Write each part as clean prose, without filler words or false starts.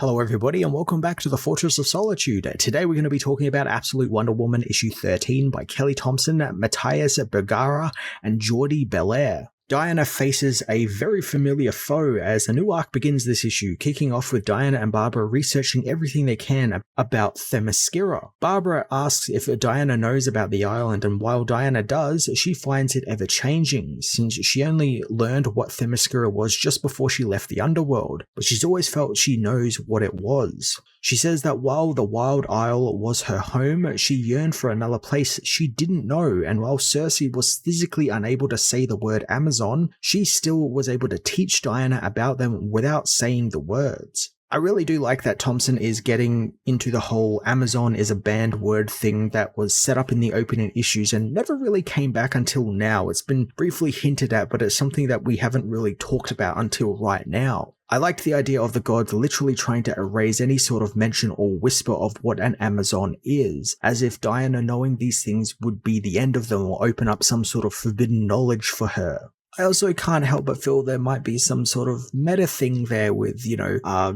Hello everybody and welcome back to the Fortress of Solitude. Today we're going to be talking about Absolute Wonder Woman issue 13 by Kelly Thompson, Matthias Bergara and Jordi Belair. Diana faces a very familiar foe as a new arc begins this issue, kicking off with Diana and Barbara researching everything they can about Theoscira. Barbara asks if Diana knows about the island, and while Diana does, she finds it ever-changing, since she only learned what Theoscira was just before she left the underworld, but she's always felt she knows what it was. She says that while the Wild Isle was her home, she yearned for another place she didn't know, and while Cersei was physically unable to say the word Amazon, she still was able to teach Diana about them without saying the words. I really do like that Thompson is getting into the whole Amazon is a banned word thing that was set up in the opening issues and never really came back until now. It's been briefly hinted at, but it's something that we haven't really talked about until right now. I liked the idea of the gods literally trying to erase any sort of mention or whisper of what an Amazon is, as if Diana knowing these things would be the end of them or open up some sort of forbidden knowledge for her. I also can't help but feel there might be some sort of meta thing there with,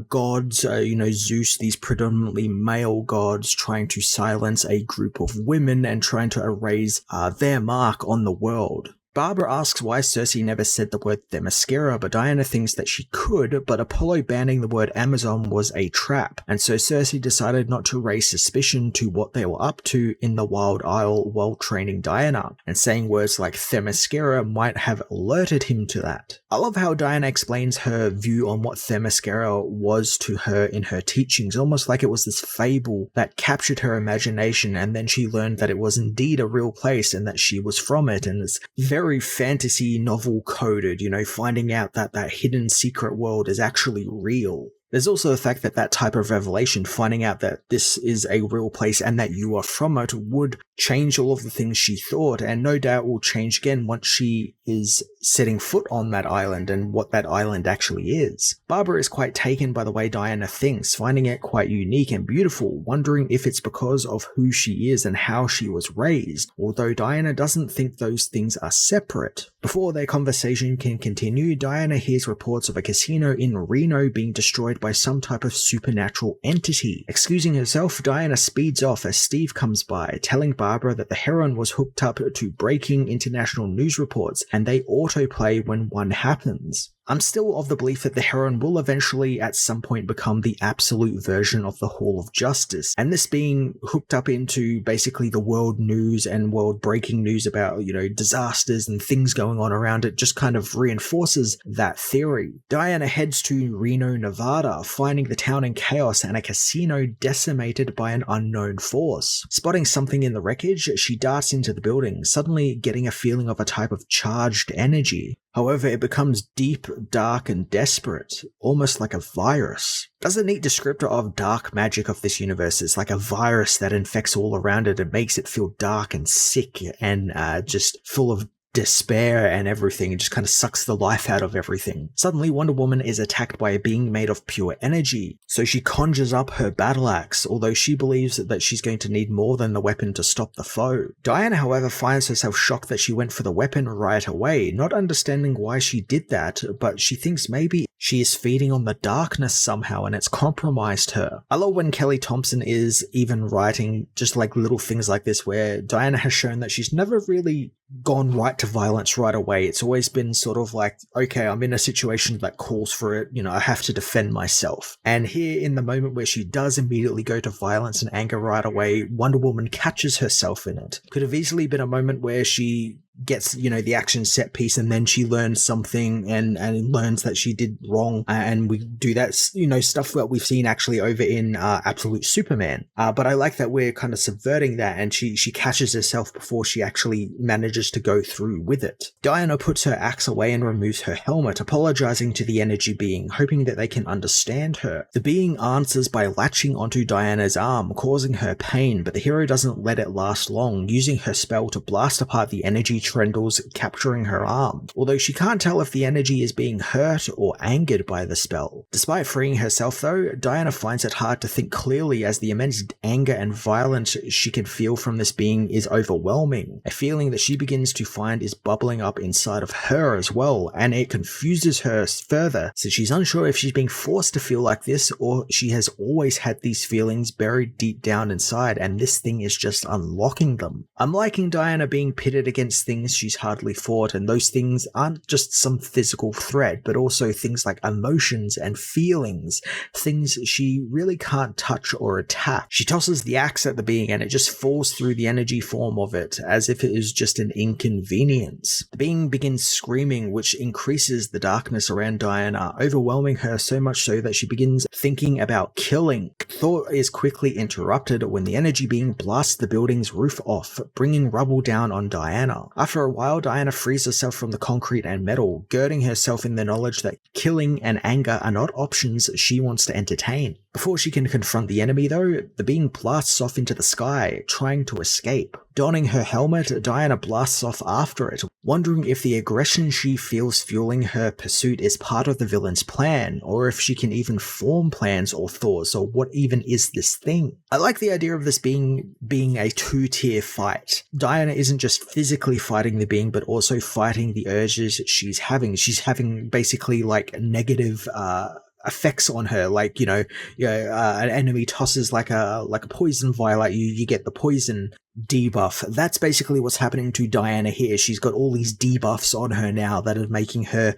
gods, Zeus, these predominantly male gods trying to silence a group of women and trying to erase their mark on the world. Barbara asks why Cersei never said the word Themyscira, but Diana thinks that she could, but Apollo banning the word Amazon was a trap, and so Cersei decided not to raise suspicion to what they were up to in the Wild Isle while training Diana, and saying words like Themyscira might have alerted him to that. I love how Diana explains her view on what Themyscira was to her in her teachings, almost like it was this fable that captured her imagination, and then she learned that it was indeed a real place and that she was from it, and it's very fantasy novel coded, finding out that that hidden secret world is actually real. There's also the fact that that type of revelation, finding out that this is a real place and that you are from it, would change all of the things she thought, and no doubt will change again once she is setting foot on that island and what that island actually is. Barbara is quite taken by the way Diana thinks, finding it quite unique and beautiful, wondering if it's because of who she is and how she was raised, although Diana doesn't think those things are separate. Before their conversation can continue, Diana hears reports of a casino in Reno being destroyed by some type of supernatural entity. Excusing herself, Diana speeds off as Steve comes by, telling Barbara that the heroine was hooked up to breaking international news reports and they autoplay when one happens. I'm still of the belief that the heroine will eventually at some point become the absolute version of the Hall of Justice, and this being hooked up into basically the world news and world breaking news about, disasters and things going on around it just kind of reinforces that theory. Diana heads to Reno, Nevada, finding the town in chaos and a casino decimated by an unknown force. Spotting something in the wreckage, she darts into the building, suddenly getting a feeling of a type of charged energy. However, it becomes deep, dark, and desperate, almost like a virus. That's a neat descriptor of dark magic of this universe. It's like a virus that infects all around it and makes it feel dark and sick and just full of despair and everything. It just kind of sucks the life out of everything. Suddenly, Wonder Woman is attacked by a being made of pure energy, so she conjures up her battle axe, although she believes that she's going to need more than the weapon to stop the foe. Diana, however, finds herself shocked that she went for the weapon right away, not understanding why she did that, but she thinks maybe she is feeding on the darkness somehow and it's compromised her. I love when Kelly Thompson is even writing just like little things like this where Diana has shown that she's never really gone right to violence right away. It's always been sort of like, okay, I'm in a situation that calls for it, I have to defend myself. And here in the moment where she does immediately go to violence and anger right away, Wonder Woman catches herself in it. Could have easily been a moment where she gets, the action set piece and then she learns something and learns that she did wrong. And we do that, stuff that we've seen actually over in Absolute Superman. But I like that we're kind of subverting that and she catches herself before she actually manages to go through with it. Diana puts her axe away and removes her helmet, apologizing to the energy being, hoping that they can understand her. The being answers by latching onto Diana's arm, causing her pain, but the hero doesn't let it last long, using her spell to blast apart the energy tendrils capturing her arm, although she can't tell if the energy is being hurt or angered by the spell. Despite freeing herself though, Diana finds it hard to think clearly as the immense anger and violence she can feel from this being is overwhelming, a feeling that she begins to find is bubbling up inside of her as well, and it confuses her further, so she's unsure if she's being forced to feel like this or she has always had these feelings buried deep down inside and this thing is just unlocking them. I'm liking Diana being pitted against things she's hardly fought, and those things aren't just some physical threat, but also things like emotions and feelings, things she really can't touch or attack. She tosses the axe at the being and it just falls through the energy form of it as if it is just an inconvenience. The being begins screaming, which increases the darkness around Diana, overwhelming her so much so that she begins thinking about killing. Thought is quickly interrupted when the energy being blasts the building's roof off, bringing rubble down on Diana. After a while, Diana frees herself from the concrete and metal, girding herself in the knowledge that killing and anger are not options she wants to entertain. Before she can confront the enemy though, the being blasts off into the sky, trying to escape. Donning her helmet, Diana blasts off after it, wondering if the aggression she feels fueling her pursuit is part of the villain's plan, or if she can even form plans or thoughts, or what even is this thing. I like the idea of this being a two-tier fight. Diana isn't just physically fighting the being, but also fighting the urges she's having. She's having basically like negative effects on her, like an enemy tosses like a poison vial at you, you get the poison debuff. That's basically what's happening to Diana here. She's got all these debuffs on her now that are making her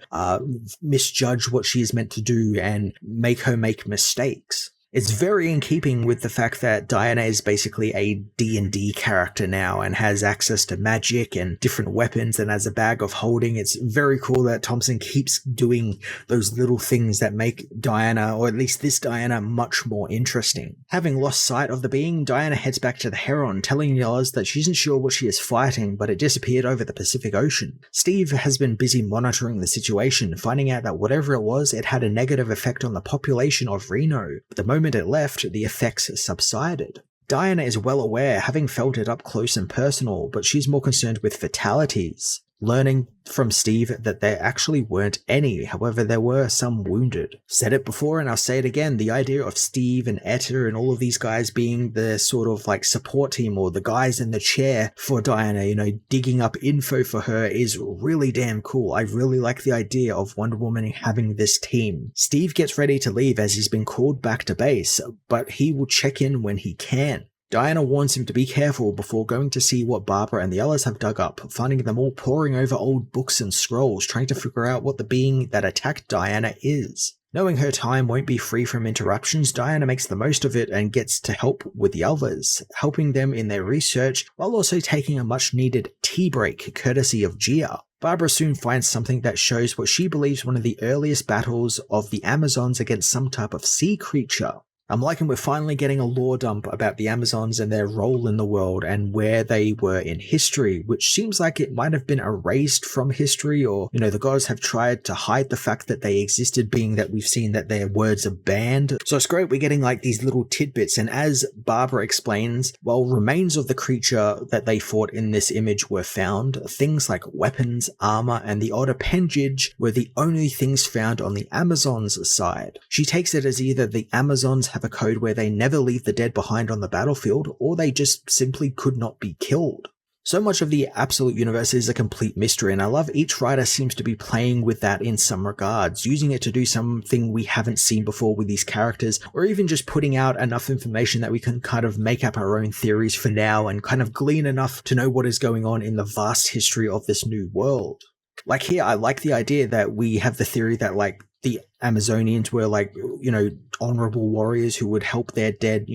misjudge what she is meant to do and make her make mistakes. It's very in keeping with the fact that Diana is basically a D&D character now and has access to magic and different weapons and has a bag of holding. It's very cool that Thompson keeps doing those little things that make Diana, or at least this Diana, much more interesting. Having lost sight of the being, Diana heads back to the Heron, telling Yaz that she isn't sure what she is fighting, but it disappeared over the Pacific Ocean. Steve has been busy monitoring the situation, finding out that whatever it was, it had a negative effect on the population of Reno. But the moment it left, the effects subsided. Diana is well aware, having felt it up close and personal, but she's more concerned with fatalities, learning from Steve that there actually weren't any, however there were some wounded. Said it before and I'll say it again, the idea of Steve and Etta and all of these guys being the sort of like support team or the guys in the chair for Diana, digging up info for her is really damn cool. I really like the idea of Wonder Woman having this team. Steve gets ready to leave as he's been called back to base, but he will check in when he can. Diana warns him to be careful before going to see what Barbara and the others have dug up, finding them all poring over old books and scrolls, trying to figure out what the being that attacked Diana is. Knowing her time won't be free from interruptions, Diana makes the most of it and gets to help with the others, helping them in their research while also taking a much needed tea break courtesy of Gia. Barbara soon finds something that shows what she believes one of the earliest battles of the Amazons against some type of sea creature. I'm liking we're finally getting a lore dump about the Amazons and their role in the world and where they were in history, which seems like it might have been erased from history, or, the gods have tried to hide the fact that they existed, being that we've seen that their words are banned. So it's great we're getting like these little tidbits, and as Barbara explains, while remains of the creature that they fought in this image were found, things like weapons, armor, and the odd appendage were the only things found on the Amazons' side. She takes it as either the Amazons have a code where they never leave the dead behind on the battlefield, or they just simply could not be killed. So much of the Absolute Universe is a complete mystery, and I love each writer seems to be playing with that in some regards, using it to do something we haven't seen before with these characters, or even just putting out enough information that we can kind of make up our own theories for now and kind of glean enough to know what is going on in the vast history of this new world. Like here, I like the idea that we have the theory that like the Amazonians were like, honorable warriors who would help their dead,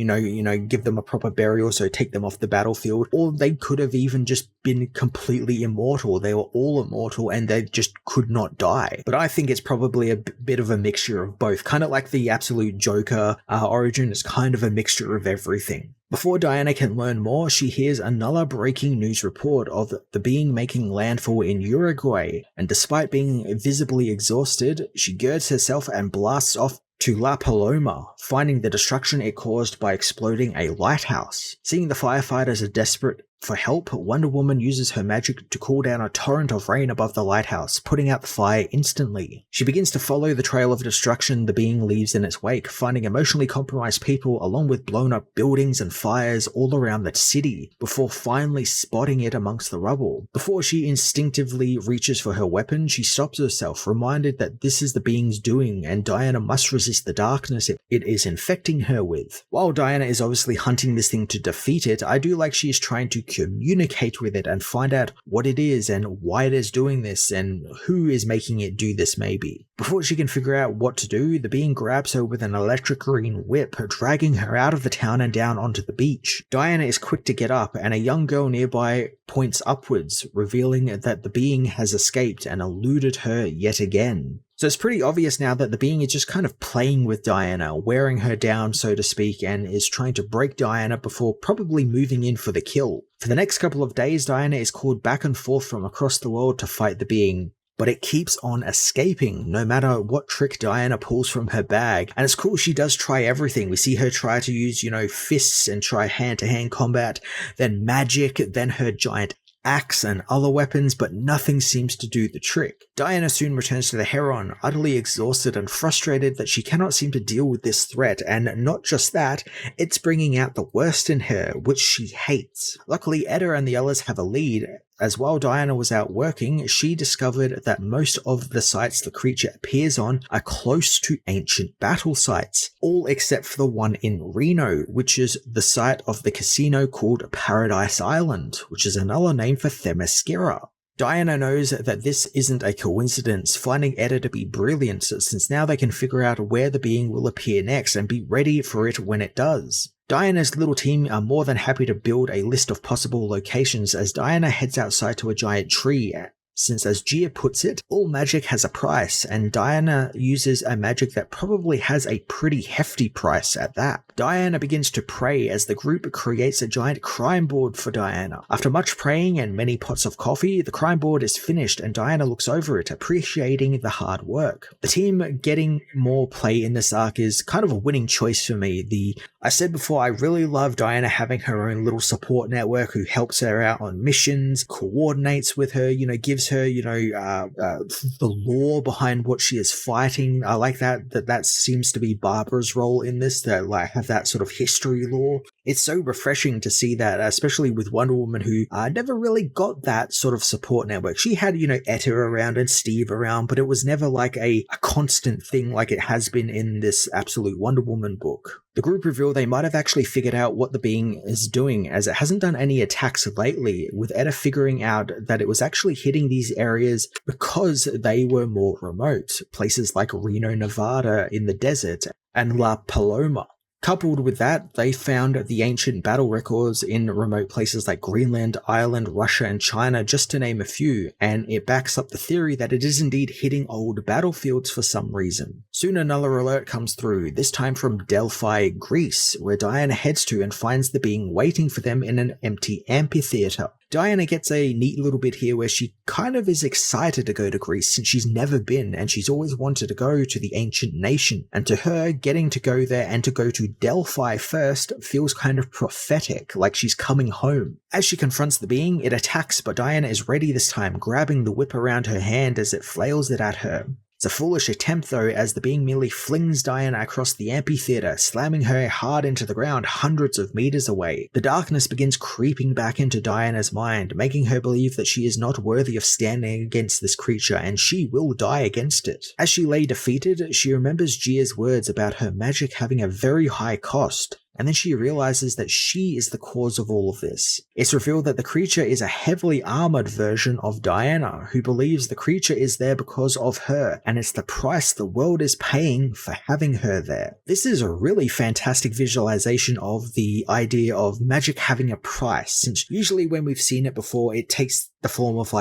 give them a proper burial, so take them off the battlefield. Or they could have even just been completely immortal. They were all immortal and they just could not die. But I think it's probably a bit of a mixture of both. Kind of like the Absolute Joker origin is kind of a mixture of everything. Before Diana can learn more, she hears another breaking news report of the being making landfall in Uruguay, and despite being visibly exhausted, she girds herself and blasts off to La Paloma, finding the destruction it caused by exploding a lighthouse. Seeing the firefighters are desperate For help, Wonder Woman uses her magic to call down a torrent of rain above the lighthouse, putting out the fire instantly. She begins to follow the trail of destruction the being leaves in its wake, finding emotionally compromised people along with blown up buildings and fires all around the city, before finally spotting it amongst the rubble. Before she instinctively reaches for her weapon, she stops herself, reminded that this is the being's doing and Diana must resist the darkness it is infecting her with. While Diana is obviously hunting this thing to defeat it, I do like she is trying to communicate with it and find out what it is and why it is doing this and who is making it do this maybe. Before she can figure out what to do, the being grabs her with an electric green whip, dragging her out of the town and down onto the beach. Diana is quick to get up and a young girl nearby points upwards, revealing that the being has escaped and eluded her yet again. So it's pretty obvious now that the being is just kind of playing with Diana, wearing her down so to speak, and is trying to break Diana before probably moving in for the kill. For the next couple of days, Diana is called back and forth from across the world to fight the being, but it keeps on escaping no matter what trick Diana pulls from her bag. And it's cool, she does try everything. We see her try to use, fists and try hand-to-hand combat, then magic, then her giant axe and other weapons, but nothing seems to do the trick. Diana soon returns to the Heron, utterly exhausted and frustrated that she cannot seem to deal with this threat, and not just that, it's bringing out the worst in her, which she hates. Luckily, Etta and the others have a lead, as while Diana was out working, she discovered that most of the sites the creature appears on are close to ancient battle sites, all except for the one in Reno, which is the site of the casino called Paradise Island, which is another name for Theoscira. Diana knows that this isn't a coincidence, finding Etta to be brilliant since now they can figure out where the being will appear next and be ready for it when it does. Diana's little team are more than happy to build a list of possible locations as Diana heads outside to a giant tree, since as Gia puts it, all magic has a price, and Diana uses a magic that probably has a pretty hefty price at that. Diana begins to pray as the group creates a giant crime board for Diana. After much praying and many pots of coffee, the crime board is finished and Diana looks over it, appreciating the hard work. The team getting more play in this arc is kind of a winning choice for me. I said before, I really love Diana having her own little support network who helps her out on missions, coordinates with her, gives her, the lore behind what she is fighting. I like that seems to be Barbara's role in this, to have that sort of history lore. It's so refreshing to see that, especially with Wonder Woman, who never really got that sort of support network. She had, Etta around and Steve around, but it was never like a constant thing like it has been in this Absolute Wonder Woman book. The group reveal they might have actually figured out what the being is doing, as it hasn't done any attacks lately, with Etta figuring out that it was actually hitting these areas because they were more remote, places like Reno, Nevada in the desert, and La Paloma. Coupled with that, they found the ancient battle records in remote places like Greenland, Ireland, Russia, and China, just to name a few, and it backs up the theory that it is indeed hitting old battlefields for some reason. Soon another alert comes through, this time from Delphi, Greece, where Diana heads to and finds the being waiting for them in an empty amphitheater. Diana gets a neat little bit here where she kind of is excited to go to Greece since she's never been and she's always wanted to go to the ancient nation. And to her, getting to go there and to go to Delphi first feels kind of prophetic, like she's coming home. As she confronts the being, it attacks, but Diana is ready this time, grabbing the whip around her hand as it flails it at her. It's a foolish attempt though, as the being merely flings Diana across the amphitheater, slamming her hard into the ground hundreds of meters away. The darkness begins creeping back into Diana's mind, making her believe that she is not worthy of standing against this creature and she will die against it. As she lay defeated, she remembers Gia's words about her magic having a very high cost. And then she realizes that she is the cause of all of this. It's revealed that the creature is a heavily armored version of Diana, who believes the creature is there because of her, and it's the price the world is paying for having her there. This is a really fantastic visualization of the idea of magic having a price, since usually when we've seen it before, it takes the form of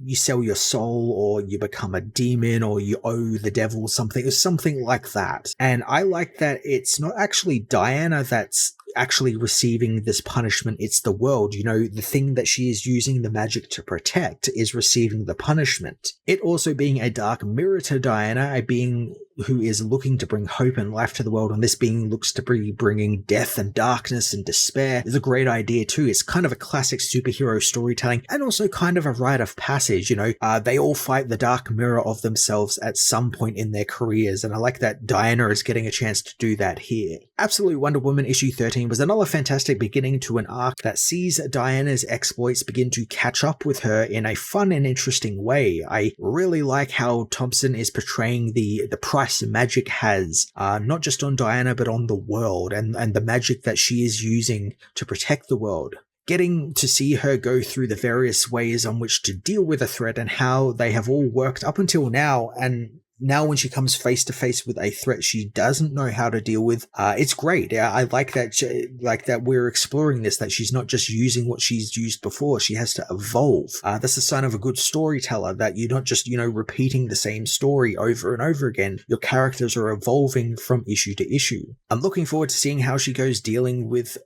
you sell your soul, or you become a demon, or you owe the devil something, or something like that. And I like that it's not actually Diana that's actually receiving this punishment, it's the world. The thing that she is using the magic to protect is receiving the punishment. It also being a dark mirror to Diana, being who is looking to bring hope and life to the world, and this being looks to be bringing death and darkness and despair, is a great idea too. It's kind of a classic superhero storytelling and also kind of a rite of passage. They all fight the dark mirror of themselves at some point in their careers, and I like that Diana is getting a chance to do that here. Absolute Wonder Woman issue 13 was another fantastic beginning to an arc that sees Diana's exploits begin to catch up with her in a fun and interesting way. I really like how Thompson is portraying the price magic has, not just on Diana but on the world, and the magic that she is using to protect the world. Getting to see her go through the various ways on which to deal with a threat and how they have all worked up until now, and now when she comes face to face with a threat she doesn't know how to deal with, it's great. I like that we're exploring this, that she's not just using what she's used before, she has to evolve. That's a sign of a good storyteller, that you're not just, repeating the same story over and over again. Your characters are evolving from issue to issue. I'm looking forward to seeing how she goes dealing with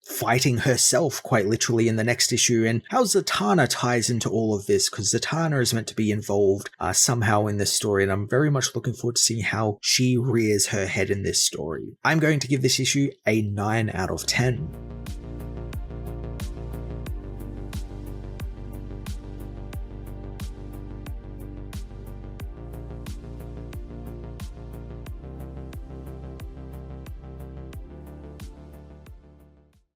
fighting herself quite literally in the next issue, and how Zatanna ties into all of this, because Zatanna is meant to be involved somehow in this story, and I'm very much looking forward to seeing how she rears her head in this story. I'm going to give this issue a 9 out of 10.